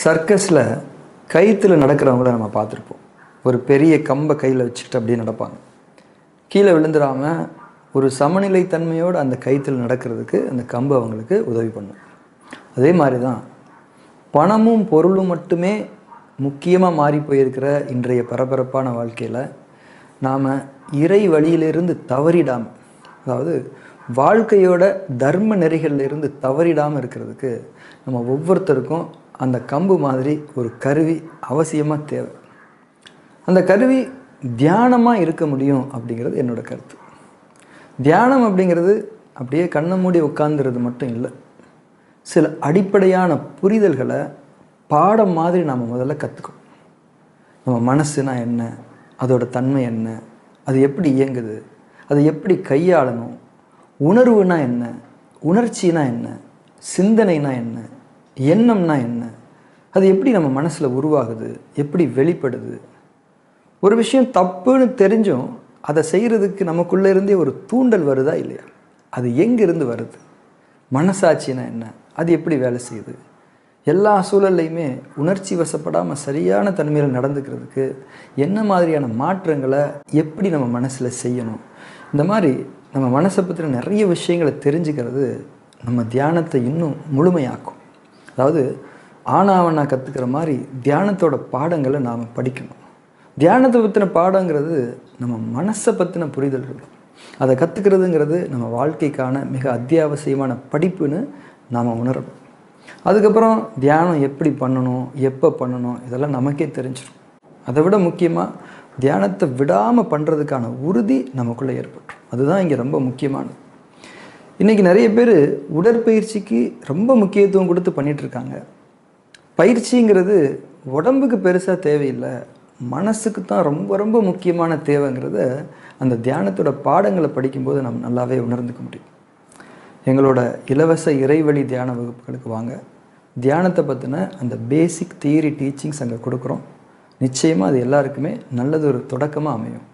சர்க்கஸில் கயிற்றுல நடக்கிறவங்கள நம்ம பார்த்துருப்போம். ஒரு பெரிய கம்பை கையில் வச்சுக்கிட்டு அப்படியே நடப்பாங்க. கீழே விழுந்துடாமல் ஒரு சமநிலை தன்மையோடு அந்த கயிற்றுல நடக்கிறதுக்கு அந்த கம்பு அவங்களுக்கு உதவி பண்ணும். அதே மாதிரி தான் பணமும் பொருளும் மட்டுமே முக்கியமாக மாறி போயிருக்கிற இன்றைய பரபரப்பான வாழ்க்கையில் நாம் இறை வழியிலிருந்து தவறிடாமல், அதாவது வாழ்க்கையோட தர்ம நெறிகளிலிருந்து தவறிடாமல் இருக்கிறதுக்கு நம்ம ஒவ்வொருத்தருக்கும் அந்த கம்பு மாதிரி ஒரு கருவி அவசியமாக தேவை. அந்த கருவி தியானமாக இருக்க முடியும் அப்படிங்கிறது என்னோடய கருத்து. தியானம் அப்படிங்கிறது அப்படியே கண்ணை மூடி உட்காந்துறது மட்டும் இல்லை. சில அடிப்படையான புரிதல்களை பாடம் மாதிரி நாம் முதல்ல கற்றுக்கணும். நம்ம மனசுனா என்ன, அதோட தன்மை என்ன, அது எப்படி இயங்குது, அதை எப்படி கையாளணும், உணர்வுனா என்ன, உணர்ச்சினா என்ன, சிந்தனைனா என்ன, எண்ணம்னா என்ன, அது எப்படி நம்ம மனசில் உருவாகுது, எப்படி வெளிப்படுது. ஒரு விஷயம் தப்புன்னு தெரிஞ்சும் அதை செய்கிறதுக்கு நமக்குள்ளே இருந்தே ஒரு தூண்டல் வருதா இல்லையா? அது எங்கேருந்து வருது? மனசாட்சினா என்ன, அது எப்படி வேலை செய்யுது? எல்லா சூழல்லையுமே உணர்ச்சி வசப்படாமல் சரியான தன்மையில் நடந்துக்கிறதுக்கு என்ன மாதிரியான மாற்றங்களை எப்படி நம்ம மனசில் செய்யணும், இந்த மாதிரி நம்ம மனசை பற்றின நிறைய விஷயங்களை தெரிஞ்சுக்கிறது நம்ம தியானத்தை இன்னும் முழுமையாக்கும். அதாவது ஆனாவனா கற்றுக்கிற மாதிரி தியானத்தோட பாடங்களை நாம் படிக்கணும். தியானத்தை பற்றின பாடங்கிறது நம்ம மனசை பற்றின புரிதல்கள். அதை கற்றுக்கிறதுங்கிறது நம்ம வாழ்க்கைக்கான மிக அத்தியாவசியமான படிப்புன்னு நாம் உணரணும். அதுக்கப்புறம் தியானம் எப்படி பண்ணணும், எப்போ பண்ணணும், இதெல்லாம் நமக்கே தெரிஞ்சிடும். அதை விட முக்கியமாக தியானத்தை விடாமல் பண்ணுறதுக்கான உறுதி நமக்குள்ளே ஏற்பட்டுரும். அதுதான் இங்கே ரொம்ப முக்கியமானது. இன்றைக்கி நிறைய பேர் உடற்பயிற்சிக்கு ரொம்ப முக்கியத்துவம் கொடுத்து பண்ணிகிட்ருக்காங்க. பயிற்சிங்கிறது உடம்புக்கு பெருசாக தேவையில்லை, மனசுக்கு தான் ரொம்ப ரொம்ப முக்கியமான தேவைங்கிறத அந்த தியானத்தோட பாடங்களை படிக்கும்போது நம்ம நல்லாவே உணர்ந்துக்க முடியும். எங்களோட இலவச இறைவழி தியான வகுப்புகளுக்கு வாங்க. தியானத்தை பற்றின அந்த பேசிக் தியரி டீச்சிங்ஸ் அங்கே கொடுக்குறோம். நிச்சயமாக அது எல்லாருக்குமே நல்லது ஒரு தொடக்கமாக அமையும்.